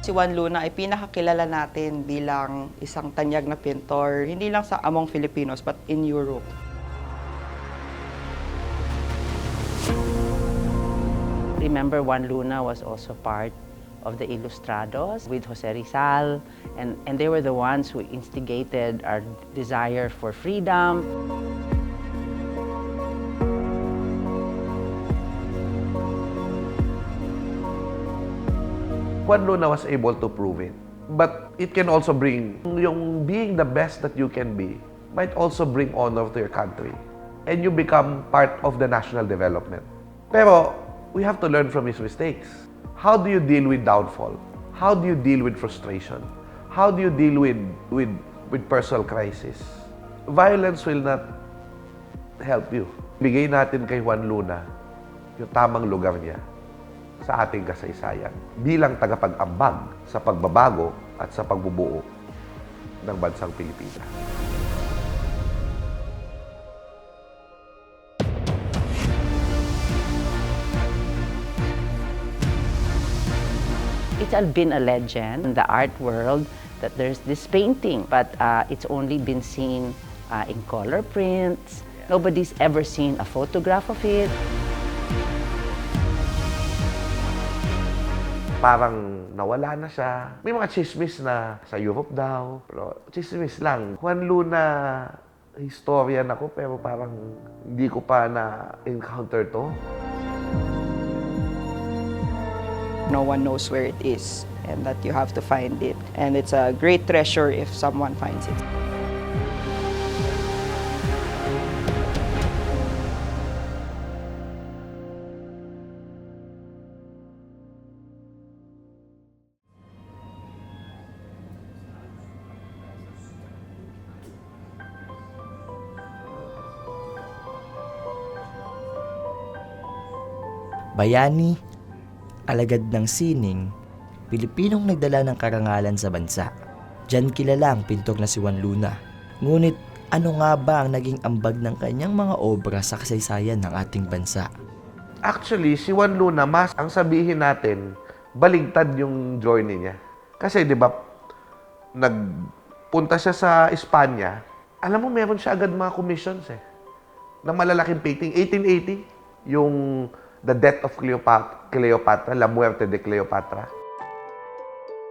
Si Juan Luna ay pinakakilala natin bilang isang tanyag na pintor, hindi lang sa among Filipinos but in Europe. Remember, Juan Luna was also part of the Ilustrados with Jose Rizal, and they were the ones who instigated our desire for freedom. Juan Luna was able to prove it. But it can also bring, yung being the best that you can be, might also bring honor to your country. And you become part of the national development. Pero, we have to learn from his mistakes. How do you deal with downfall? How do you deal with frustration? How do you deal with personal crisis? Violence will not help you. Bigay natin kay Juan Luna yung tamang lugar niya sa ating kasaysayan bilang tagapag-ambag sa pagbabago at sa pagbubuo ng bansang Pilipinas. It's been a legend in the art world that there's this painting, but it's only been seen in color prints. Nobody's ever seen a photograph of it. Parang nawala na siya. May mga chismis na sa Europe daw. Pero chismis lang. Juan Luna, historian ako pero parang hindi ko pa na-encounter to. No one knows where it is and that you have to find it. And it's a great treasure if someone finds it. Bayani, alagad ng sining, Pilipinong nagdala ng karangalan sa bansa. Diyan kilala ang pintor na si Juan Luna. Ngunit ano nga ba ang naging ambag ng kanyang mga obra sa kasaysayan ng ating bansa? Actually, si Juan Luna, mas ang sabihin natin, baligtad yung journey niya. Kasi, di ba, nagpunta siya sa Espanya, alam mo, meron siya agad mga commissions na malalaking painting. 1880, yung The Death of Cleopatra, La Muerte de Cleopatra.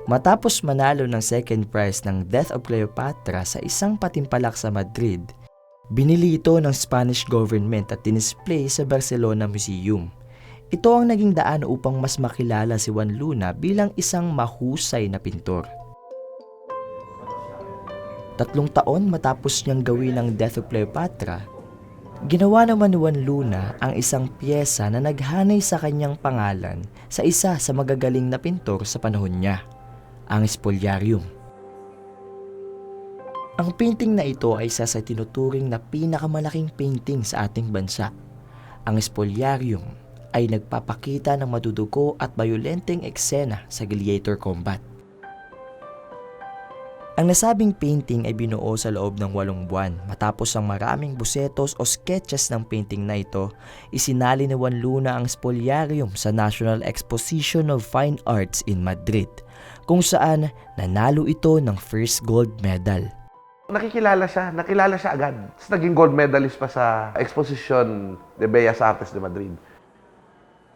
Matapos manalo ng second prize ng Death of Cleopatra sa isang patimpalak sa Madrid, binili ito ng Spanish government at dinisplay sa Barcelona Museum. Ito ang naging daan upang mas makilala si Juan Luna bilang isang mahusay na pintor. 3 taon matapos niyang gawin ang Death of Cleopatra, ginawa naman ni Juan Luna ang isang piyesa na naghanay sa kanyang pangalan sa isa sa magagaling na pintor sa panahon niya, ang Spoliarium. Ang painting na ito ay isa sa tinuturing na pinakamalaking painting sa ating bansa. Ang Spoliarium ay nagpapakita ng madudugo at bayolenteng eksena sa gladiator combat. Ang nasabing painting ay binuo sa loob ng 8 buwan. Matapos ang maraming bosetos o sketches ng painting na ito, isinali ni Juan Luna ang Spoliarium sa National Exposition of Fine Arts in Madrid, kung saan nanalo ito ng first gold medal. Nakilala siya agad. Tapos naging gold medalist pa sa Exposition de Bellas Artes de Madrid.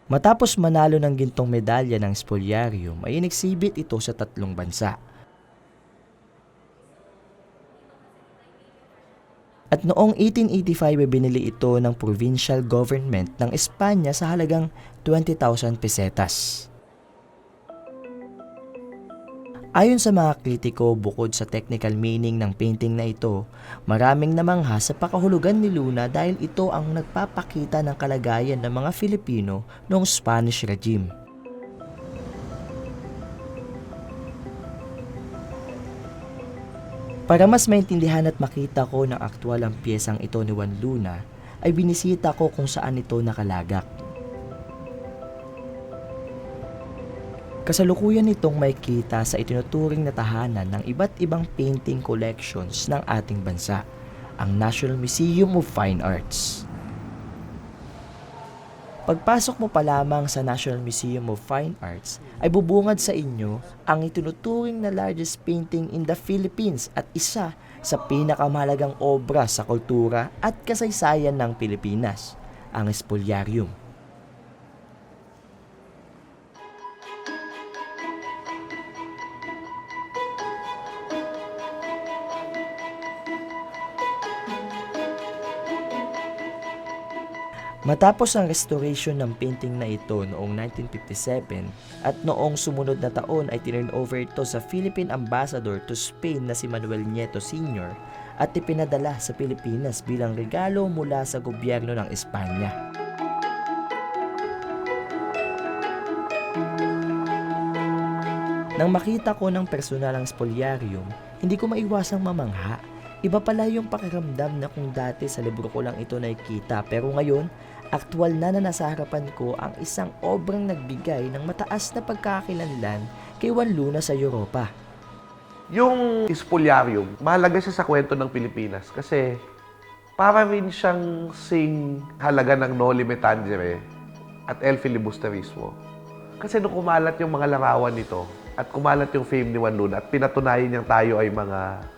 Matapos manalo ng gintong medalya ng Spoliarium, ay in-exhibit ito sa 3 bansa. At noong 1885 ay binili ito ng provincial government ng Espanya sa halagang 20,000 pesetas. Ayon sa mga kritiko, bukod sa technical meaning ng painting na ito, maraming namangha sa pakahulugan ni Luna dahil ito ang nagpapakita ng kalagayan ng mga Filipino noong Spanish regime. Para mas maintindihan at makita ko ng aktwal ang piyesang ito ni Juan Luna, ay binisita ko kung saan ito nakalagak. Kasalukuyan itong may kita sa itinuturing na tahanan ng iba't ibang painting collections ng ating bansa, ang National Museum of Fine Arts. Pagpasok mo pa lamang sa National Museum of Fine Arts ay bubungad sa inyo ang itinuturing na largest painting in the Philippines at isa sa pinakamahalagang obra sa kultura at kasaysayan ng Pilipinas, ang Spoliarium. Matapos ang restoration ng painting na ito noong 1957 at noong sumunod na taon ay tinurn over ito sa Philippine Ambassador to Spain na si Manuel Nieto Sr. at ipinadala sa Pilipinas bilang regalo mula sa gobyerno ng Espanya. Nang makita ko ng personal ang Spoliarium, hindi ko maiwasang mamangha. Iba pala yung pakiramdam na kung dati sa libro ko lang ito nakikita pero ngayon, aktwal na nasa harapan ko ang isang obrang nagbigay ng mataas na pagkakakilanlan kay Juan Luna sa Europa. Yung Spoliarium, mahalaga siya sa kwento ng Pilipinas kasi para rin siyang halaga ng Noli Me Tangere at El Filibusterismo. Kasi nung kumalat yung mga larawan nito at kumalat yung fame ni Juan Luna at pinatunayan niyang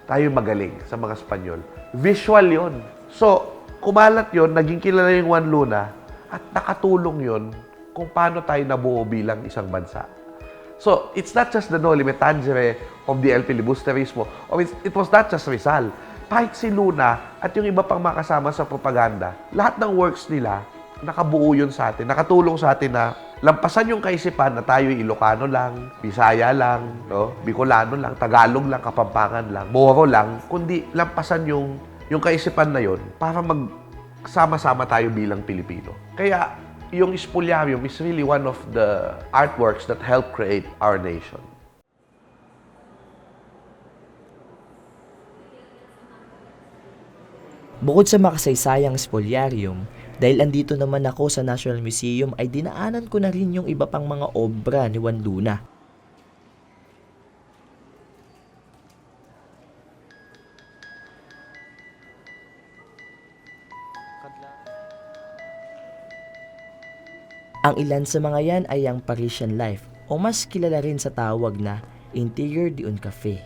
tayo magaling sa mga Espanyol, visual yon. So, kumalat yon, naging kilala yung Juan Luna at nakatulong yon kung paano tayo nabuo bilang isang bansa. So, it's not just the Noli Me Tangere of the El Filibusterismo, or it was not just Rizal. Kahit si Luna at yung iba pang makasama sa propaganda, lahat ng works nila, nakabuo yun sa atin, nakatulong sa atin na lampasan yung kaisipan na tayo Ilocano lang, Bisaya lang, no? Bicolano lang, Tagalog lang, Kapampangan lang, Moro lang, kundi lampasan yung kaisipan na yon para magsama-sama tayo bilang Pilipino. Kaya yung Spoliarium is really one of the artworks that helped create our nation. Bukod sa makasaysayang Spoliarium, dahil andito naman ako sa National Museum ay dinaanan ko na rin yung iba pang mga obra ni Juan Luna. Ang ilan sa mga yan ay ang Parisian Life o mas kilala rin sa tawag na Interior d'un Café.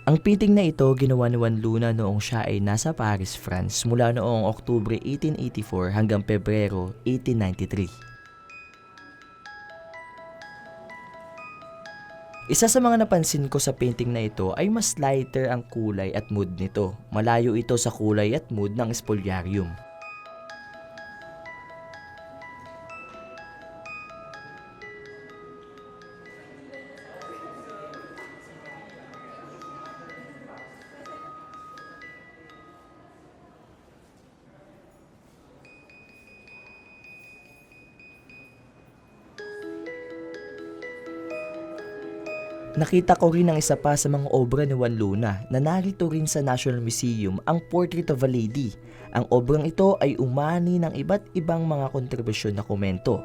Ang painting na ito ginawa ni Juan Luna noong siya ay nasa Paris, France mula noong Oktubre 1884 hanggang Pebrero 1893. Isa sa mga napansin ko sa painting na ito ay mas lighter ang kulay at mood nito. Malayo ito sa kulay at mood ng Spoliarium. Nakita ko rin ang isa pa sa mga obra ni Juan Luna na narito rin sa National Museum, ang Portrait of a Lady. Ang obrang ito ay umani ng iba't ibang mga kontribusyon na komento.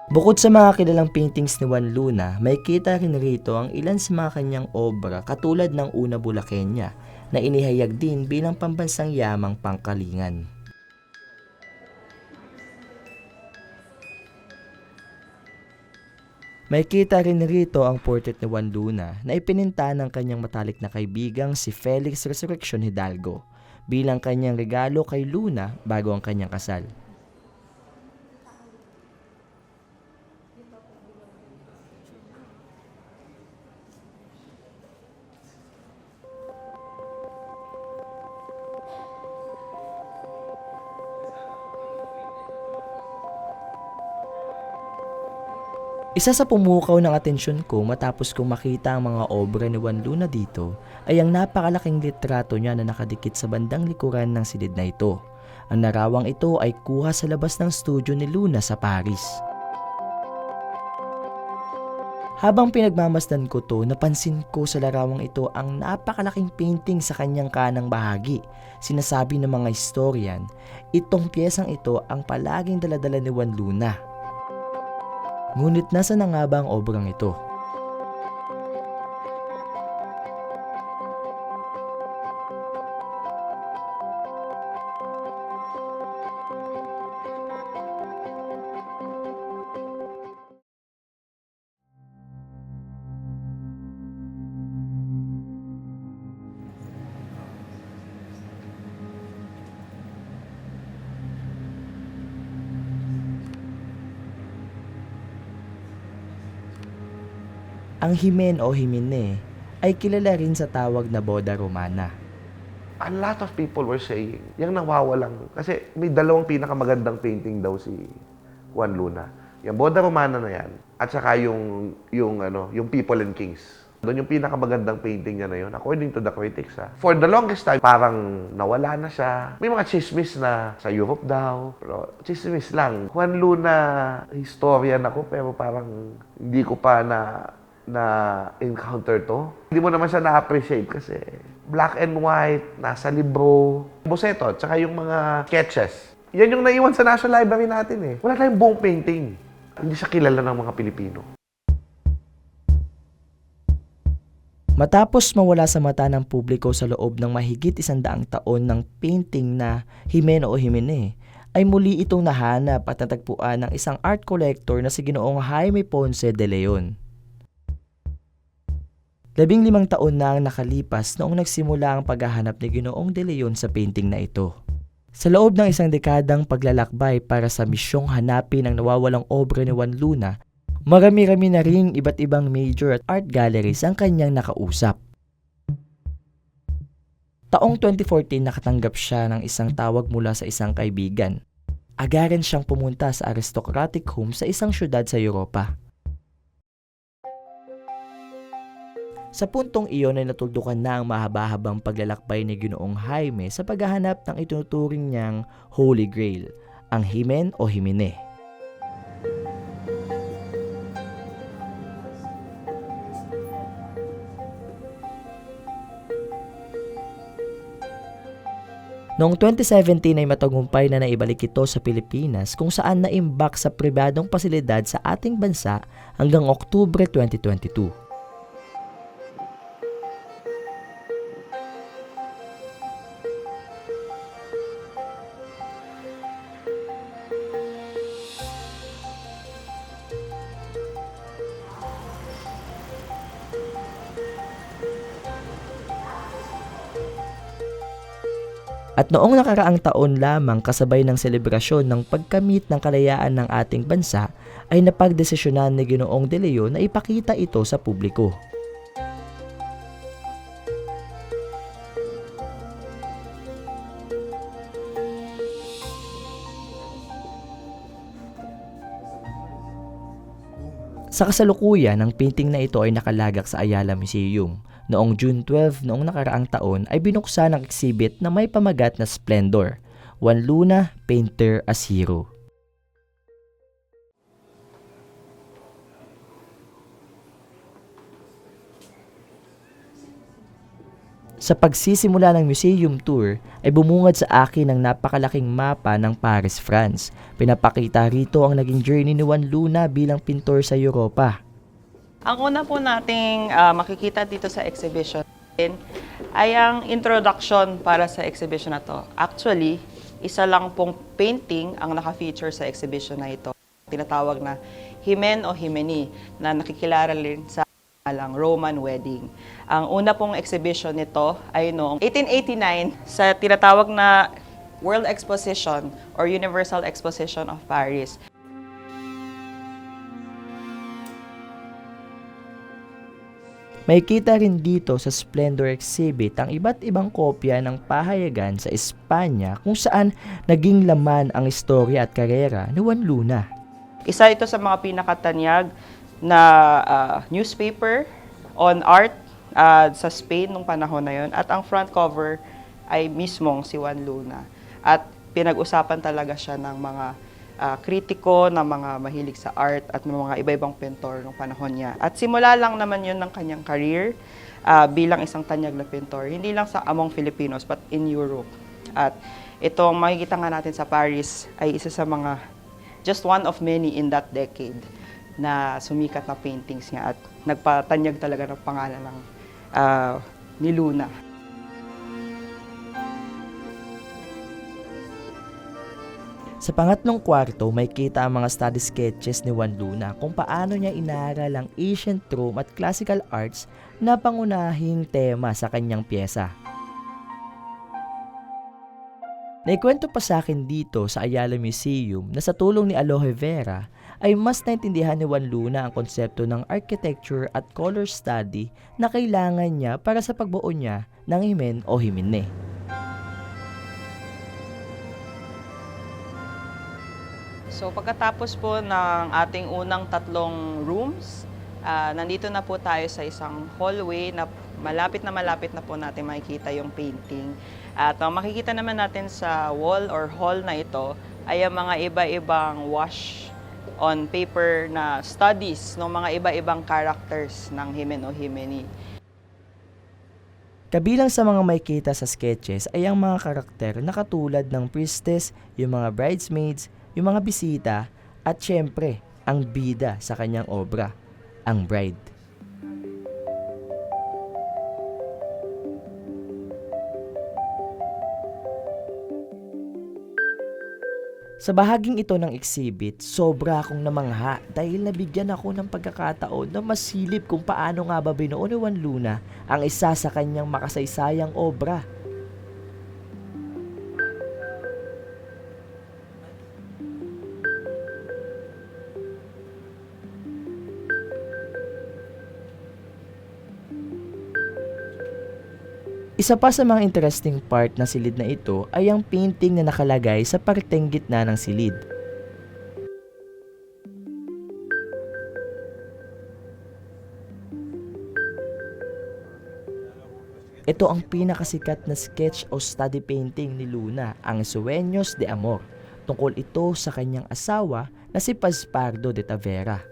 Bukod sa mga kilalang paintings ni Juan Luna, may kita rin rito ang ilan sa mga kanyang obra katulad ng Una Bulaqueña na inihayag din bilang pambansang yamang pangkalingan. May kita rin rito ang portrait ni Juan Luna na ipininta ng kanyang matalik na kaibigang si Felix Resurrección Hidalgo bilang kanyang regalo kay Luna bago ang kanyang kasal. Isa sa pumukaw ng atensyon ko matapos kong makita ang mga obra ni Juan Luna dito ay ang napakalaking litrato niya na nakadikit sa bandang likuran ng silid na ito. Ang narawang ito ay kuha sa labas ng studio ni Luna sa Paris. Habang pinagmamasdan ko to, napansin ko sa larawang ito ang napakalaking painting sa kanyang kanang bahagi. Sinasabi ng mga historian, itong piyesang ito ang palaging daladala ni Juan Luna. Ngunit nasa na nga ba ang obrang ito? Ang himen o himine ay kilala rin sa tawag na boda romana. A lot of people were saying, yung nawawalang, kasi may dalawang pinakamagandang painting daw si Juan Luna. Yung Boda Romana na yan, at saka yung People and Kings. Doon yung pinakamagandang painting niya na yun, according to the critics. For the longest time, parang nawala na siya. May mga chismis na sa Europe daw, pero chismis lang. Juan Luna, historian ako, pero parang hindi ko pa na-encounter to. Hindi mo naman siya na-appreciate kasi black and white, nasa libro, boseto, tsaka yung mga sketches. Yan yung naiwan sa National Library natin eh. Wala tayong buong painting. Hindi siya kilala ng mga Pilipino. Matapos mawala sa mata ng publiko sa loob ng mahigit 100 taon ng painting na himen o himine, ay muli itong nahanap at natagpuan ng isang art collector na si Ginoong Jaime Ponce de Leon. 15 taon na ang nakalipas noong nagsimula ang paghahanap ni Ginoong de Leon sa painting na ito. Sa loob ng isang dekadang paglalakbay para sa misyong hanapin ang nawawalang obra ni Juan Luna, marami-rami na ring iba't ibang major at art galleries ang kanyang nakausap. Taong 2014 nakatanggap siya ng isang tawag mula sa isang kaibigan. Agaran siyang pumunta sa aristocratic home sa isang syudad sa Europa. Sa puntong iyon ay natuldukan na ang mahaba-habang paglalakbay ni Ginoong Jaime sa paghahanap ng itinuturing niyang Holy Grail, ang himen o himine. Noong 2017 ay matagumpay na naibalik ito sa Pilipinas kung saan naimbak sa pribadong pasilidad sa ating bansa hanggang Oktubre 2022. At noong nakaraang taon lamang kasabay ng selebrasyon ng pagkamit ng kalayaan ng ating bansa ay napagdesisyonan ni Ginoong de Leon na ipakita ito sa publiko. Sa kasalukuyan, ang painting na ito ay nakalagak sa Ayala Museum. Noong June 12 noong nakaraang taon ay binuksan ang exhibit na may pamagat na Splendor, Juan Luna, Painter as Hero. Sa pagsisimula ng museum tour ay bumungad sa akin ang napakalaking mapa ng Paris, France. Pinapakita rito ang naging journey ni Juan Luna bilang pintor sa Europa. Ang una po nating makikita dito sa exhibition ay ang introduction para sa exhibition na to. Actually, isa lang pong painting ang naka-feature sa exhibition na ito. Tinatawag na Himen o Himeni na nakikilala rin sa Roman wedding. Ang una pong exhibition nito ay noong 1889 sa tinatawag na World Exposition or Universal Exposition of Paris. Makikita rin dito sa Splendor exhibit ang iba't ibang kopya ng pahayagan sa Espanya kung saan naging laman ang istorya at karera ni Juan Luna. Isa ito sa mga pinakatanyag na newspaper on art sa Spain nung panahon na yon. At ang front cover ay mismong si Juan Luna. At pinag-usapan talaga siya ng mga kritiko, na mga mahilig sa art at mga iba-ibang pintor ng panahon niya. At simula lang naman yun ng kanyang career bilang isang tanyag na pintor, hindi lang sa among Filipinos but in Europe. At itong makikita nga natin sa Paris ay isa sa mga, just one of many in that decade na sumikat na paintings niya at nagpatanyag talaga ng pangalan ng ni Luna. Sa pangatlong kwarto, may kita ang mga study sketches ni Juan Luna kung paano niya inaaral ang ancient Rome at classical arts na pangunahing tema sa kanyang pyesa. Naikwento pa sa akin dito sa Ayala Museum na sa tulong ni Aloe Vera ay mas naintindihan ni Juan Luna ang konsepto ng architecture at color study na kailangan niya para sa pagbuo niya ng himen o himene. So pagkatapos po ng ating unang 3 rooms, nandito na po tayo sa isang hallway na malapit na po natin makikita yung painting. At ang makikita naman natin sa wall or hall na ito ay ang mga iba-ibang wash on paper na studies ng mga iba-ibang characters ng himen o himeni. Kabilang sa mga makikita sa sketches ay ang mga karakter na katulad ng priestess, yung mga bridesmaids, yung mga bisita, at syempre, ang bida sa kanyang obra, ang bride. Sa bahaging ito ng exhibit, sobra akong namangha dahil nabigyan ako ng pagkakataon na masilip kung paano nga ba binuo ni Juan Luna ang isa sa kanyang makasaysayang obra. Isa pa sa mga interesting part na silid na ito ay ang painting na nakalagay sa parteng gitna ng silid. Ito ang pinakasikat na sketch o study painting ni Luna, ang Sueños de Amor. Tungkol ito sa kanyang asawa na si Paspardo de Tavera.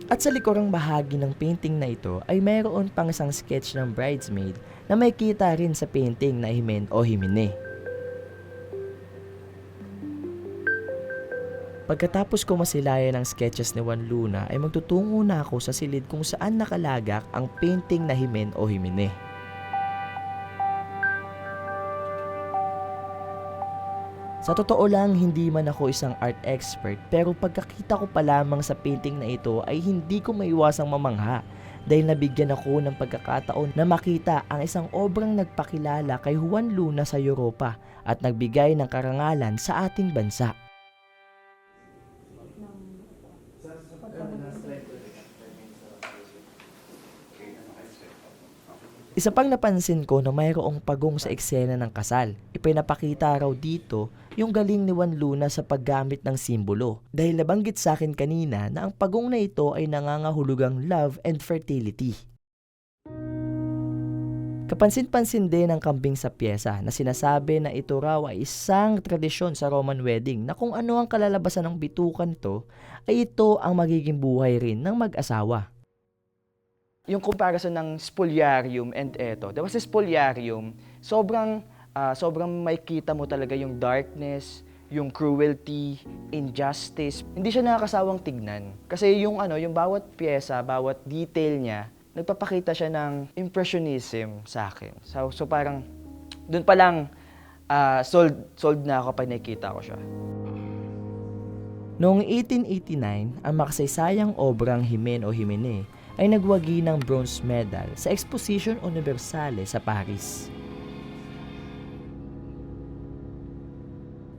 At sa likurang bahagi ng painting na ito ay mayroon pang isang sketch ng bridesmaid na may kita rin sa painting na himen o himene. Pagkatapos ko masilayan ng sketches ni Juan Luna ay magtutungo na ako sa silid kung saan nakalagak ang painting na himen o himene. Sa totoo lang, hindi man ako isang art expert pero pagkakita ko pa lamang sa painting na ito ay hindi ko maiwasang mamangha dahil nabigyan ako ng pagkakataon na makita ang isang obrang nagpakilala kay Juan Luna sa Europa at nagbigay ng karangalan sa ating bansa. Isa pang napansin ko na mayroong pagong sa eksena ng kasal. Ipinapakita raw dito yung galing ni Juan Luna sa paggamit ng simbolo. Dahil nabanggit sa akin kanina na ang pagong na ito ay nangangahulugang love and fertility. Kapansin-pansin din ang kambing sa pyesa na sinasabi na ito raw ay isang tradisyon sa Roman wedding na kung ano ang kalalabasan ng bitukan to ay ito ang magiging buhay rin ng mag-asawa. Yung comparison ng spoliarium and eto, diba sa spoliarium, sobrang makikita mo talaga yung darkness, yung cruelty, injustice. Hindi siya nakakasawang tignan. Kasi yung bawat pyesa, bawat detail niya, nagpapakita siya ng impressionism sa akin. So parang doon pa lang sold na ako pag nakikita ko siya. Noong 1889, ang makasaysayang obrang Himen o Himene ay nagwagi ng bronze medal sa Exposition Universale sa Paris.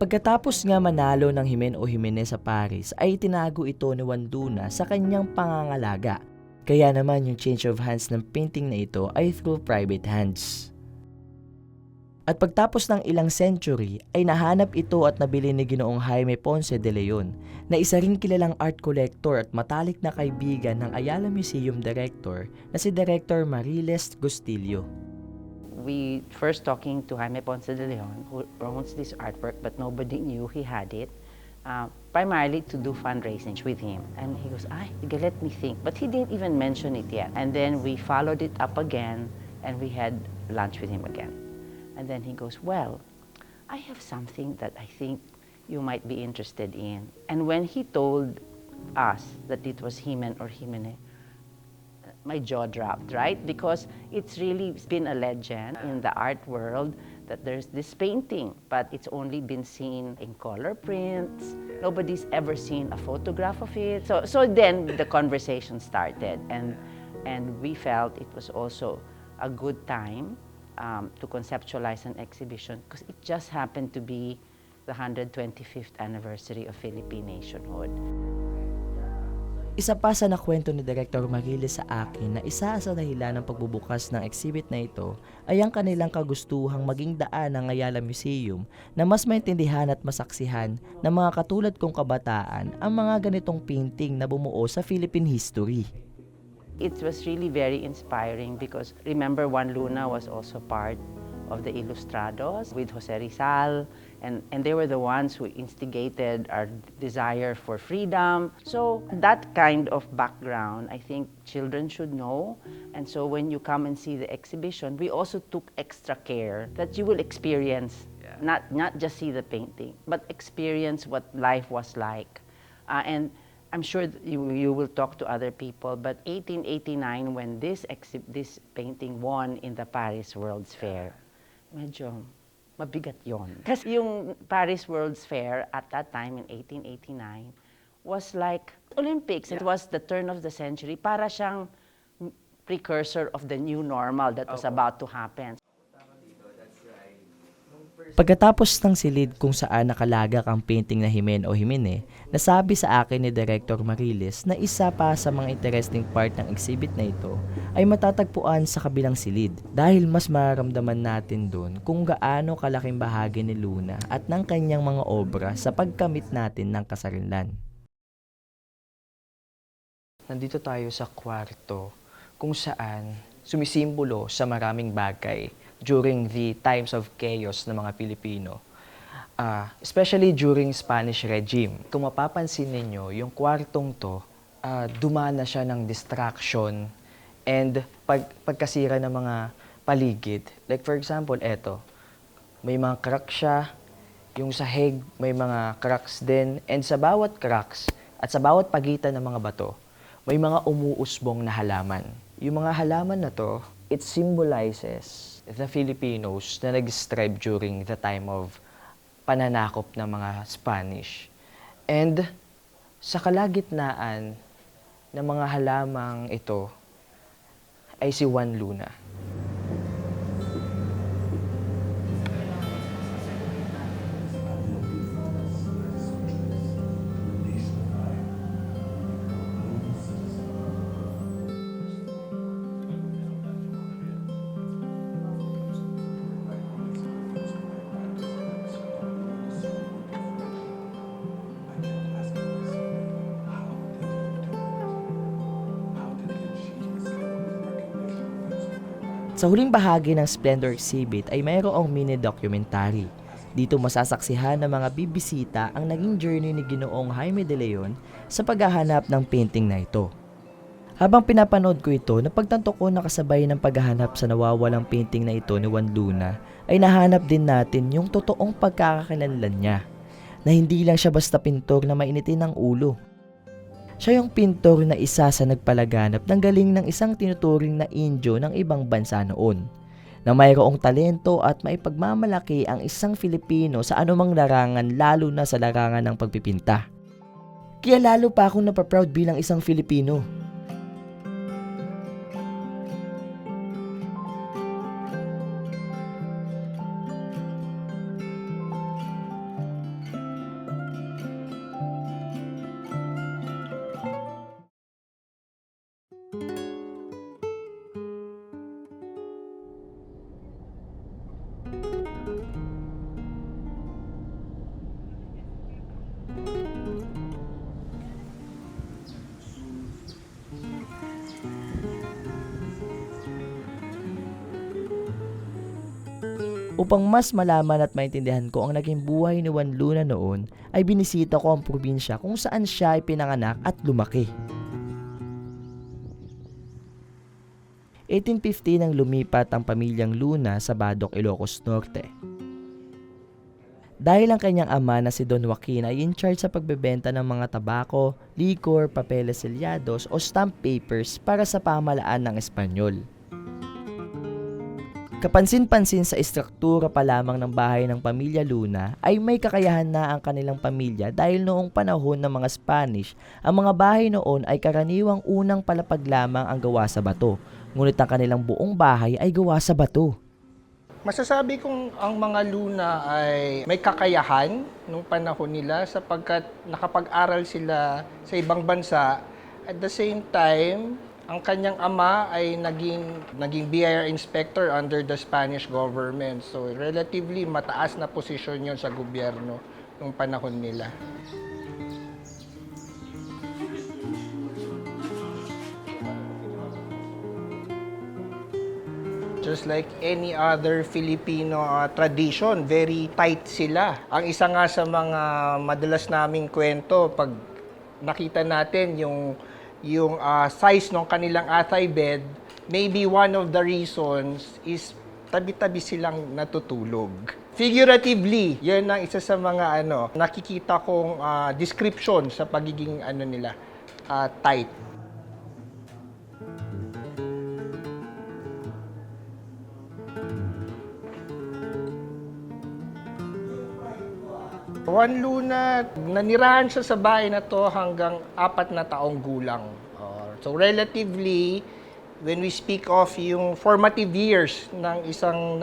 Pagkatapos nga manalo ng Himen o Himene sa Paris ay tinago ito ni Juan Luna sa kanyang pangangalaga. Kaya naman yung change of hands ng painting na ito ay through private hands. At pagtapos ng ilang century ay nahanap ito at nabili ni Ginoong Jaime Ponce de Leon na isa ring kilalang art collector at matalik na kaibigan ng Ayala Museum Director na si Director Mariles Gustillo. we first talking to Jaime Ponce de Leon, who owns this artwork, but nobody knew he had it, primarily to do fundraising with him. And he goes, let me think. But he didn't even mention it yet. And then we followed it up again, and we had lunch with him again. And then he goes, well, I have something that I think you might be interested in. And when he told us that it was Jimen or Jimene, my jaw dropped, right? Because it's really been a legend in the art world that there's this painting, but it's only been seen in color prints. Nobody's ever seen a photograph of it. So then the conversation started, and we felt it was also a good time to conceptualize an exhibition because it just happened to be the 125th anniversary of Philippine nationhood. Isa pa sa nakwento ni Director Mariles sa akin na isa sa dahilan ng pagbubukas ng exhibit na ito ay ang kanilang kagustuhang maging daan ng Ayala Museum na mas maintindihan at masaksihan ng mga katulad kong kabataan ang mga ganitong painting na bumuo sa Philippine history. It was really very inspiring because remember Juan Luna was also part of the Ilustrados with Jose Rizal, and they were the ones who instigated our desire for freedom. So that kind of background, I think children should know. And so when you come and see the exhibition, we also took extra care that you will experience, not just see the painting, but experience what life was like. And I'm sure you will talk to other people, but 1889, when this painting won in the Paris World's Fair, medyo mabigat yon. Kasi yung Paris World's Fair at that time in 1889 was like Olympics. It was the turn of the century. Para siyang precursor of the new normal that was about to happen. Pagkatapos ng silid kung saan nakalagak ang painting na Jimen o Jimene, nasabi sa akin ni Director Mariles na isa pa sa mga interesting part ng exhibit na ito ay matatagpuan sa kabilang silid dahil mas mararamdaman natin doon kung gaano kalaking bahagi ni Luna at ng kanyang mga obra sa pagkamit natin ng kasarinlan. Nandito tayo sa kwarto kung saan sumisimbolo sa maraming bagay during the times of chaos ng mga Pilipino, especially during Spanish regime. Kung mapapansin ninyo, yung kwartong to, dumana siya ng distraction and pagkasira ng mga paligid. Like for example, eto, may mga cracks siya, yung sahig may mga cracks din, and sa bawat cracks at sa bawat pagitan ng mga bato, may mga umuusbong na halaman. Yung mga halaman na to, it symbolizes the Filipinos na nag-strive during the time of pananakop ng mga Spanish. And sa kalagitnaan ng mga halamang ito ay si Juan Luna. Sa huling bahagi ng Splendor Exhibit ay mayroong mini-documentary. Dito masasaksihan ng mga bibisita ang naging journey ni Ginoong Jaime de Leon sa paghahanap ng painting na ito. Habang pinapanood ko ito, napagtanto ko na kasabay ng paghahanap sa nawawalang painting na ito ni Juan Luna, ay nahanap din natin yung totoong pagkakakilanlan niya, na hindi lang siya basta pintor na mainitin ang ulo. Siya yung pintor na isa sa nagpalaganap ng galing ng isang tinuturing na Indio ng ibang bansa noon, na mayroong talento at maipagmamalaki ang isang Filipino sa anumang larangan, lalo na sa larangan ng pagpipinta. Kaya lalo pa akong napaproud bilang isang Filipino. Upang mas malaman at maintindihan ko ang naging buhay ni Juan Luna noon, ay binisita ko ang probinsya kung saan siya ay pinanganak at lumaki. 1850 nang lumipat ang pamilyang Luna sa Badoc, Ilocos Norte. Dahil ang kanyang ama na si Don Joaquin ay in charge sa pagbebenta ng mga tabako, liquor, papeles selyados o stamp papers para sa pamahalaan ng Espanyol. Kapansin-pansin sa istruktura pa lamang ng bahay ng pamilya Luna ay may kakayahan na ang kanilang pamilya dahil noong panahon ng mga Spanish, ang mga bahay noon ay karaniwang unang palapag lamang ang gawa sa bato, ngunit ang kanilang buong bahay ay gawa sa bato. Masasabi kong ang mga Luna ay may kakayahan nung panahon nila sapagkat nakapag-aral sila sa ibang bansa. At the same time, ang kanyang ama ay naging BIR inspector under the Spanish government. So relatively mataas na posisyon yon sa gobyerno nung panahon nila. Just like any other Filipino tradition, very tight sila. Ang isa nga sa mga madalas naming kwento, pag nakita natin yung size ng kanilang atay bed, maybe one of the reasons is tabi-tabi silang natutulog. Figuratively, yan ang isa sa mga nakikita kong description sa pagiging nila, tight. Juan Luna, nanirahan siya sa bahay na to hanggang 4 na taong gulang. So relatively, when we speak of yung formative years ng isang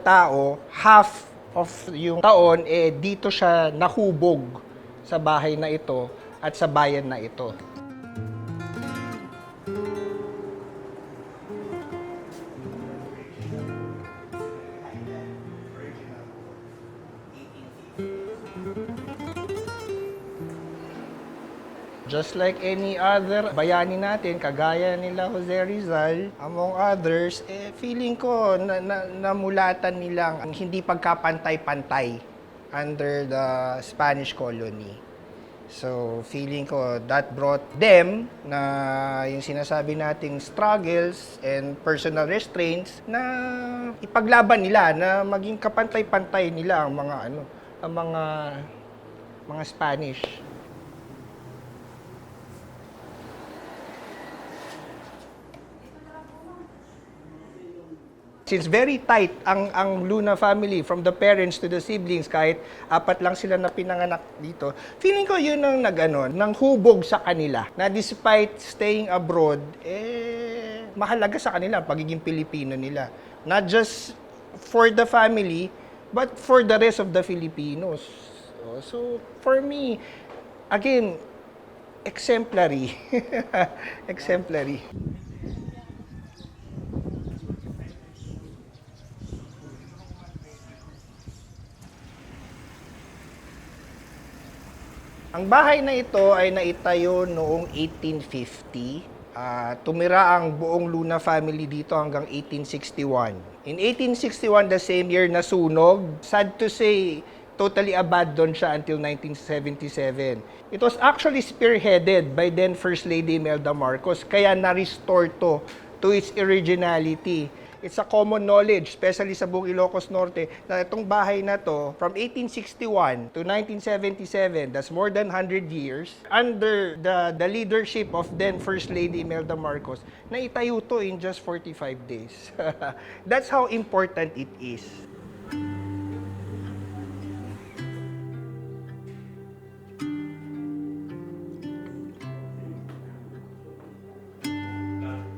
tao, half of yung taon dito siya nahubog sa bahay na ito at sa bayan na ito. Just like any other bayani natin, kagaya nila Jose Rizal, among others, feeling ko namulatan nilang hindi pagkapantay-pantay under the Spanish colony. So, feeling ko that brought them na yung sinasabi nating struggles and personal restraints na ipaglaban nila, na maging kapantay-pantay nila ang mga Spanish. Since very tight ang Luna family, from the parents to the siblings, kahit 4 lang sila na pinanganak dito, feeling ko yun ang nang hubog sa kanila, na despite staying abroad, mahalaga sa kanila ang pagiging Pilipino nila. Not just for the family, but for the rest of the Filipinos. So, for me, again, exemplary. Exemplary. Ang bahay na ito ay naitayo noong 1850. Tumira ang buong Luna family dito hanggang 1861. In 1861, the same year, nasunog. Sad to say, totally abandoned siya until 1977. It was actually spearheaded by then First Lady Imelda Marcos, kaya na-restore to its originality. It's a common knowledge, especially sa buong Ilocos Norte, na itong bahay na to, from 1861 to 1977, that's more than 100 years, under the leadership of then First Lady Imelda Marcos, naitayo to in just 45 days. That's how important it is.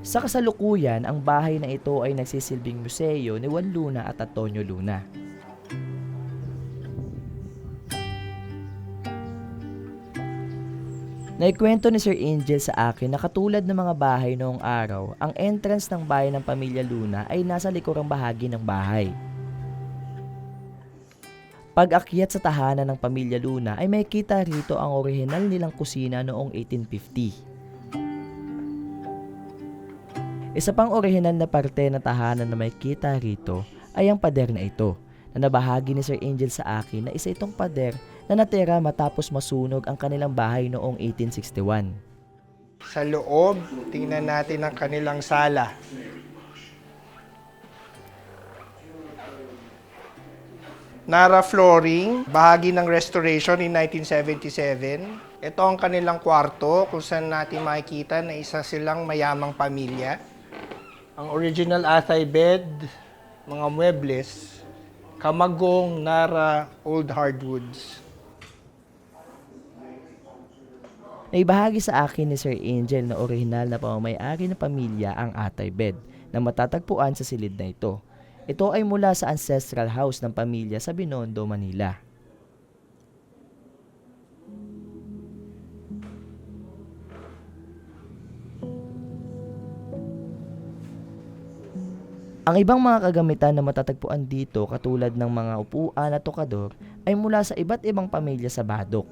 Sa kasalukuyan, ang bahay na ito ay nagsisilbing museo ni Juan Luna at Antonio Luna. Naikwento ni Sir Angel sa akin na katulad ng mga bahay noong araw, ang entrance ng bahay ng pamilya Luna ay nasa likurang bahagi ng bahay. Pag-akyat sa tahanan ng pamilya Luna ay makikita rito ang orihinal nilang kusina noong 1850. Isa pang orihinal na parte na tahanan na may kita rito ay ang pader na ito, na nabahagi ni Sir Angel sa akin na isa itong pader na natira matapos masunog ang kanilang bahay noong 1861. Sa loob, tingnan natin ang kanilang sala. Nara flooring, bahagi ng restoration in 1977. Ito ang kanilang kwarto kung saan natin makikita na isa silang mayamang pamilya. Ang original atay bed, mga muebles, kamagong Nara old hardwoods. Naibahagi sa akin ni Sir Angel na orihinal na pamamay-ari ng pamilya ang atay bed na matatagpuan sa silid na ito. Ito ay mula sa ancestral house ng pamilya sa Binondo, Manila. Ang ibang mga kagamitan na matatagpuan dito katulad ng mga upuan at tokador ay mula sa iba't ibang pamilya sa Badok.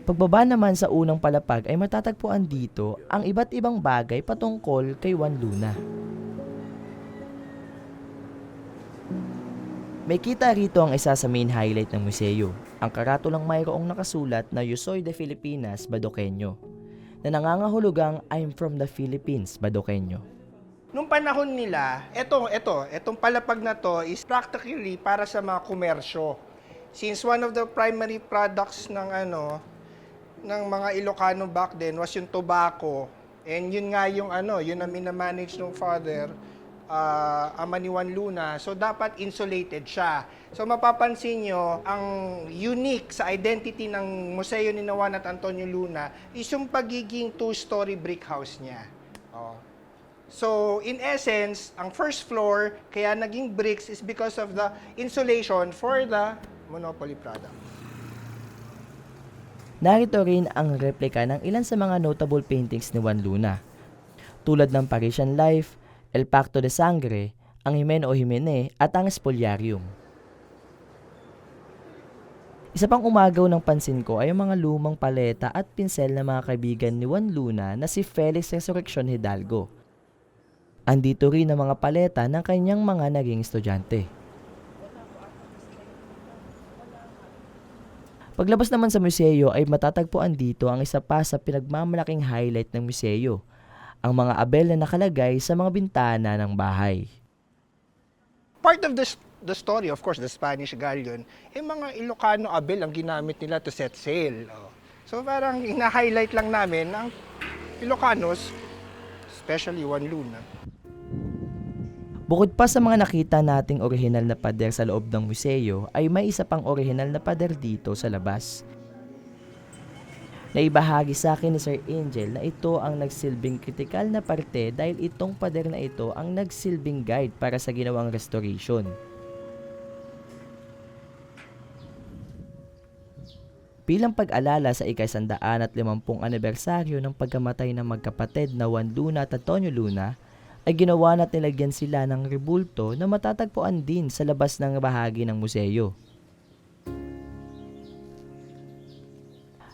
Pagbaba naman sa unang palapag ay matatagpuan dito ang iba't ibang bagay patungkol kay Juan Luna. May kita rito ang isa sa main highlight ng museo, ang karatulang mayroong nakasulat na Yo soy de Filipinas, Badoqueño, na nangangahulugang I'm from the Philippines, Badoqueño. Nung panahon nila, etong palapag na to is practically para sa mga komersyo. Since one of the primary products ng mga Ilocano back then was yung tobacco. And yun nga yung yun ang minamanage ng father, ama ni Juan Luna. So dapat insulated siya. So mapapansin nyo, ang unique sa identity ng museo ni Juan at Antonio Luna is yung pagiging two-story brick house niya. Oh. So in essence, ang first floor kaya naging bricks is because of the insulation for the monopoly product. Narito rin ang replika ng ilan sa mga notable paintings ni Juan Luna, tulad ng Parisian Life, El Pacto de Sangre, ang Jimen o Jimene at ang Spoliarium. Isa pang umagaw ng pansin ko ay ang mga lumang paleta at pinsel ng mga kaibigan ni Juan Luna na si Felix Resurrección Hidalgo. Andito rin ang mga paleta ng kanyang mga naging estudyante. Paglabas naman sa museo ay matatagpuan dito ang isa pa sa pinagmamalaking highlight ng museo, ang mga abel na nakalagay sa mga bintana ng bahay. Part of the story, of course, the Spanish galleon, mga Ilocano abel ang ginamit nila to set sail. Oh. So parang ina-highlight lang namin ang Ilocanos, especially Juan Luna. Bukod pa sa mga nakita nating orihinal na pader sa loob ng museo, ay may isa pang orihinal na pader dito sa labas. Naibahagi sa akin ni Sir Angel na ito ang nagsilbing kritikal na parte dahil itong pader na ito ang nagsilbing guide para sa ginawang restoration. Bilang pag-alala sa ika-150 anibersaryo ng pagkamatay ng magkapatid na Juan Luna at Antonio Luna, ay ginawa na't nilagyan sila ng rebulto na matatagpuan din sa labas ng bahagi ng museo.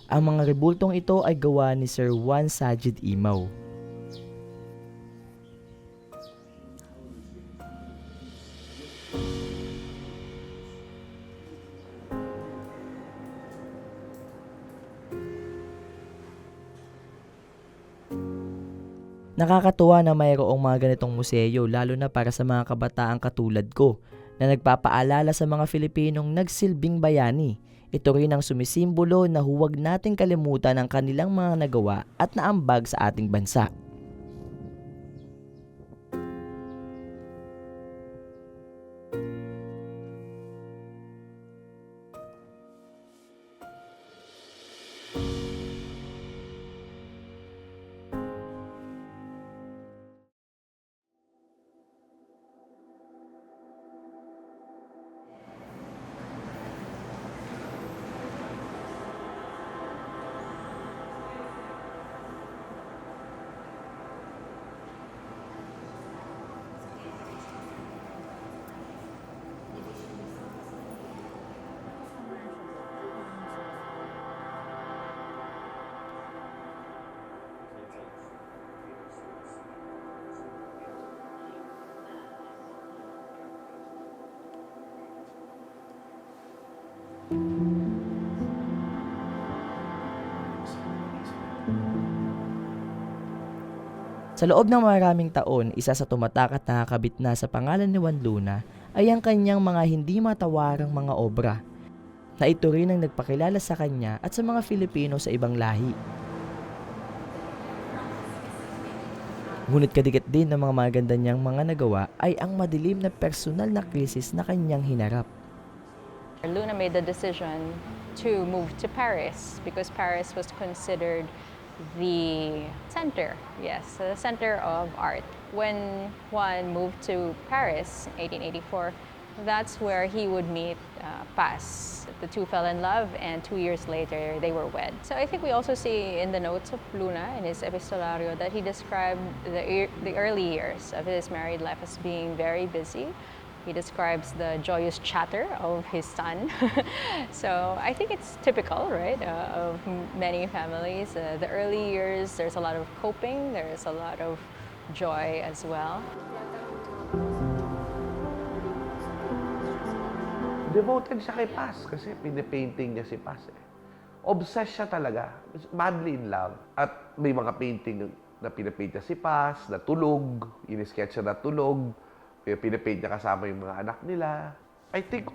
Ang mga rebultong ito ay gawa ni Sir Juan Sajid Imaw. Nakakatuwa na mayroong mga ganitong museo lalo na para sa mga kabataang katulad ko na nagpapaalala sa mga Filipinong nagsilbing bayani. Ito rin ang sumisimbolo na huwag nating kalimutan ang kanilang mga nagawa at naambag sa ating bansa. Sa loob ng maraming taon, isa sa tumatak at nakakabit na sa pangalan ni Juan Luna ay ang kanyang mga hindi matawarang mga obra na ito rin ang nagpakilala sa kanya at sa mga Filipino sa ibang lahi. Ngunit kadikit din ng mga maganda niyang mga nagawa ay ang madilim na personal na krisis na kanyang hinarap. Luna made the decision to move to Paris because Paris was considered the center, yes, the center of art. When Juan moved to Paris in 1884, that's where he would meet Paz. The two fell in love, and 2 years later, they were wed. So I think we also see in the notes of Luna, in his epistolario, that he described the early years of his married life as being very busy. He describes the joyous chatter of his son. So I think it's typical, right, of many families. The early years, there's a lot of coping, there's a lot of joy as well. Devoted siya kay Paz kasi pinipainting niya si Paz eh. Obsessed siya talaga. Madly in love. At may mga painting na pinapaint niya si Paz, na tulog, in-sketch siya na tulog, pinapaint niya kasama yung mga anak nila. I think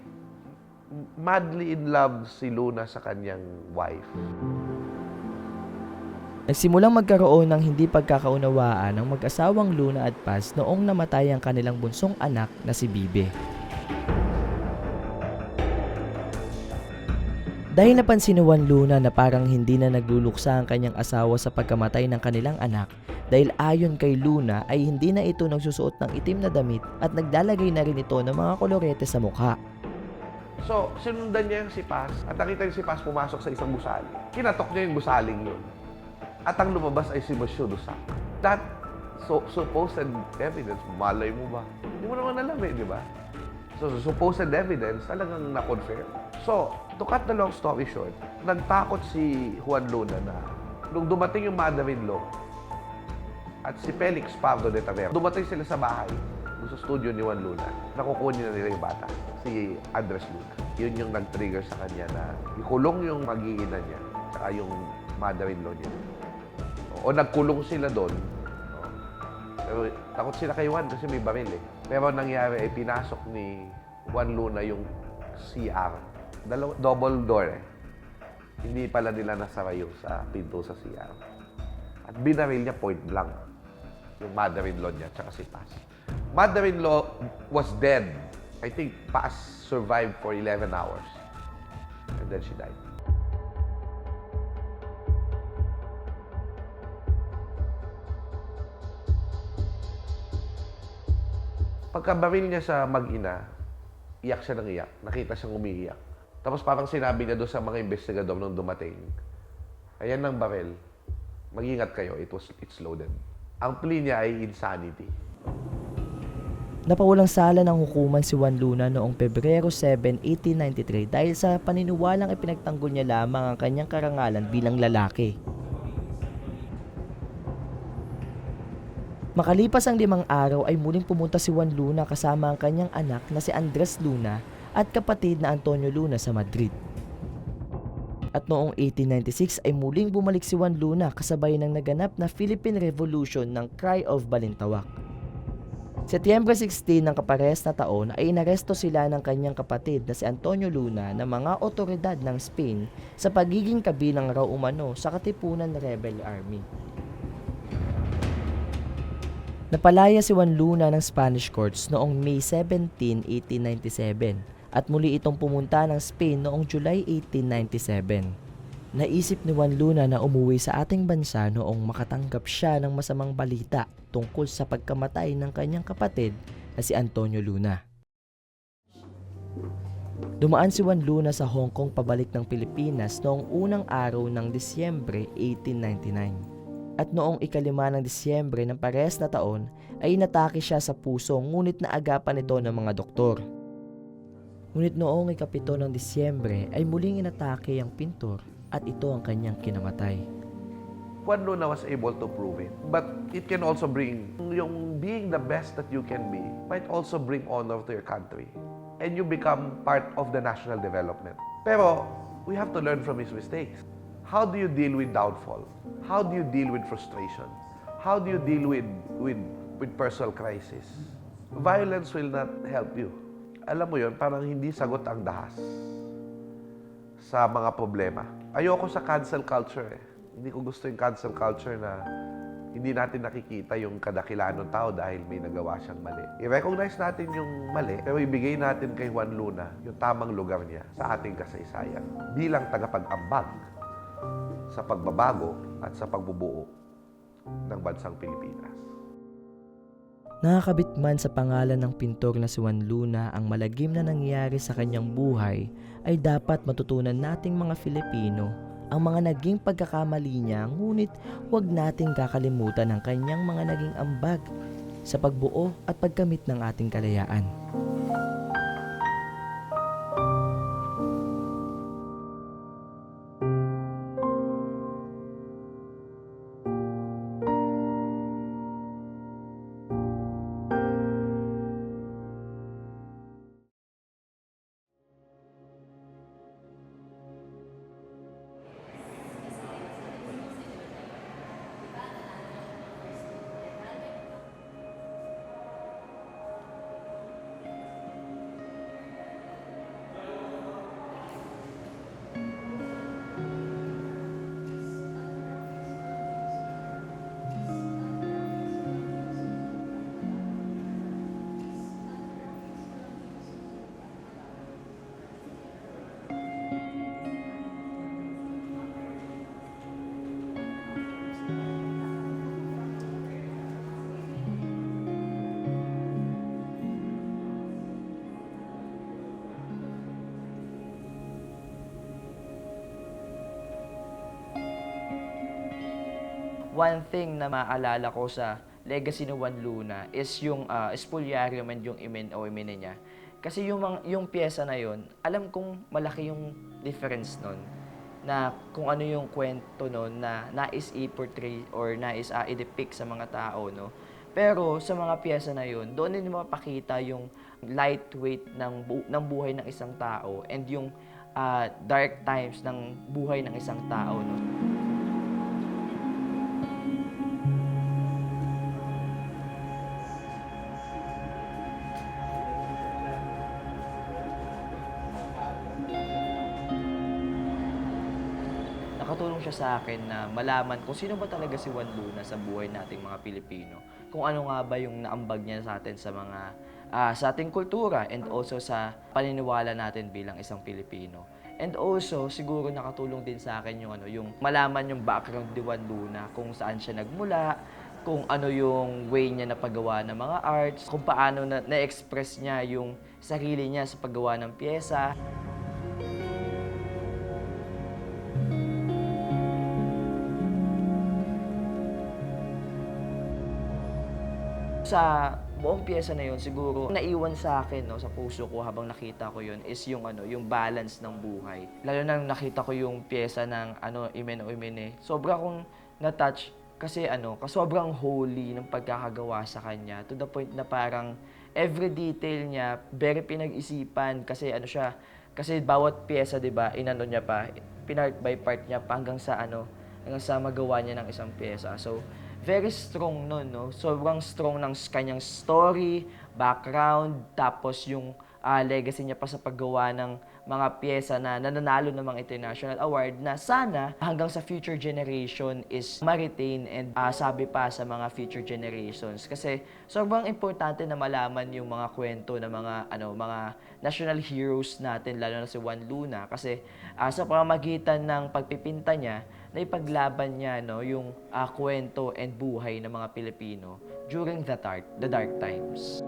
madly in love si Luna sa kanyang wife. Nagsimulang magkaroon ng hindi pagkakaunawaan ng mag-asawang Luna at Paz noong namatay ang kanilang bunsong anak na si Bibe. Dahil napansin ni Juan Luna na parang hindi na nagluluksa ang kanyang asawa sa pagkamatay ng kanilang anak dahil ayon kay Luna ay hindi na ito nagsusuot ng itim na damit at naglalagay na rin ito ng mga kolorete sa mukha. So, sinundan niya yung si Paz at nakita yung si Paz pumasok sa isang gusali. Kinatok niya yung gusaling yun. At ang lumabas ay si Monsieur Dusac. That supposed evidence, malay mo ba? Hindi mo naman alam eh, di ba? So, supposed evidence talagang na-confirm. So, to cut the long story short, nagtakot si Juan Luna na nung dumating yung mother-in-law at si Felix Pardo de Tavera, dumating sila sa bahay, sa studio ni Juan Luna, nakukunin na nila yung bata, si Andres Luna. Yun yung nag-trigger sa kanya na ikulong yung mag-iina niya at yung mother-in-law niya. O nagkulong sila doon. No? Pero takot sila kay Juan kasi may baril eh. Pero ang nangyari ay pinasok ni Juan Luna yung CR. Double door eh. Hindi pala nila nasara yung sa pinto sa CR. At binaril niya point blank yung mother-in-law niya at si Paz. Mother-in-law was dead. I think Paz survived for 11 hours. And then she died. Pagkabaril niya sa mag-ina, iyak siya ng iyak. Nakita siyang umiiyak. Tapos parang sinabi niya doon sa mga investigador nung dumating, ayan ng baril, mag-ingat kayo, it's loaded. Ang plea niya ay insanity. Napawalang sala ng hukuman si Juan Luna noong Pebrero 7, 1893 dahil sa paniniwalang ipinagtanggol niya lamang ang kanyang karangalan bilang lalaki. Makalipas ang 5 araw ay muling pumunta si Juan Luna kasama ang kanyang anak na si Andres Luna at kapatid na Antonio Luna sa Madrid. At noong 1896 ay muling bumalik si Juan Luna kasabay ng naganap na Philippine Revolution ng Cry of Balintawak. Setyembre 16 ng kaparehas na taon ay inaresto sila ng kanyang kapatid na si Antonio Luna ng mga otoridad ng Spain sa pagiging kabilang raw umano sa katipunan Rebel Army. Napalaya si Juan Luna ng Spanish courts noong May 17, 1897 at muli itong pumunta ng Spain noong July 1897. Naisip ni Juan Luna na umuwi sa ating bansa noong makatanggap siya ng masamang balita tungkol sa pagkamatay ng kanyang kapatid na si Antonio Luna. Dumaan si Juan Luna sa Hong Kong pabalik ng Pilipinas noong unang araw ng Disyembre 1899. At noong 5 ng Disyembre ng parehas na taon ay inatake siya sa puso ngunit naagapan ito ng mga doktor. Ngunit noong 7 ng Disyembre ay muling inatake ang pintor at ito ang kanyang kinamatay. Juan Luna was able to prove it. But it can also bring, yung being the best that you can be, might also bring honor to your country. And you become part of the national development. Pero, we have to learn from his mistakes. How do you deal with downfall? How do you deal with frustration? How do you deal with personal crisis? Violence will not help you. Alam mo yon, parang hindi sagot ang dahas sa mga problema. Ayoko sa cancel culture eh. Hindi ko gusto yung cancel culture na hindi natin nakikita yung kadakilaan ng tao dahil may nagawa siyang mali. I-recognize natin yung mali, pero ibigay natin kay Juan Luna yung tamang lugar niya sa ating kasaysayan bilang tagapag-ambag sa pagbabago at sa pagbubuo ng bansang Pilipinas. Nakakabit man sa pangalan ng pintor na si Juan Luna ang malagim na nangyari sa kanyang buhay, ay dapat matutunan nating mga Filipino ang mga naging pagkakamali niya, ngunit huwag nating kakalimutan ang kanyang mga naging ambag sa pagbuo at pagkamit ng ating kalayaan. One thing na maalala ko sa legacy ni Juan Luna is yung spoliarium and yung imen o imene niya. Kasi yung pyesa na yun, alam kong malaki yung difference nun. Na kung ano yung kwento nun na nais i-portray or nais i-depict sa mga tao, no? Pero sa mga pyesa na yun, doon din mapakita yung lightweight ng buhay ng isang tao and yung dark times ng buhay ng isang tao, no? Nakatulong siya sa akin na malaman kung sino ba talaga si Juan Luna sa buhay nating mga Pilipino. Kung ano nga ba yung naambag niya sa atin sa mga sa ating kultura and also sa paniniwala natin bilang isang Pilipino. And also, siguro nakatulong din sa akin yung malaman yung background ni Juan Luna, kung saan siya nagmula, kung ano yung way niya na paggawa ng mga arts, kung paano na-express niya yung sarili niya sa paggawa ng pyesa. Sa buong pyesa na yun, siguro naiwan sa akin, no, sa puso ko habang nakita ko yun is yung balance ng buhay. Lalo na nung nakita ko yung pyesa ng Imen o Imene, sobra akong na-touch kasi sobrang holy ng pagkakagawa sa kanya to the point na parang every detail niya very pinag-isipan kasi kasi bawat pyesa, 'di ba, niya pa, pinart by part niya pa hanggang sa magawa niya ng isang pyesa. So very strong nun, no? Sobrang strong ng kanyang story, background, tapos yung legacy niya pa sa paggawa ng mga pyesa na nananalo ng mga international award na sana hanggang sa future generation is ma-retain and sabi pa sa mga future generations. Kasi sobrang importante na malaman yung mga kwento ng mga national heroes natin, lalo na si Juan Luna. Kasi sa pamamagitan ng pagpipinta niya, na ipaglaban niya yung kwento and buhay ng mga Pilipino during the dark times.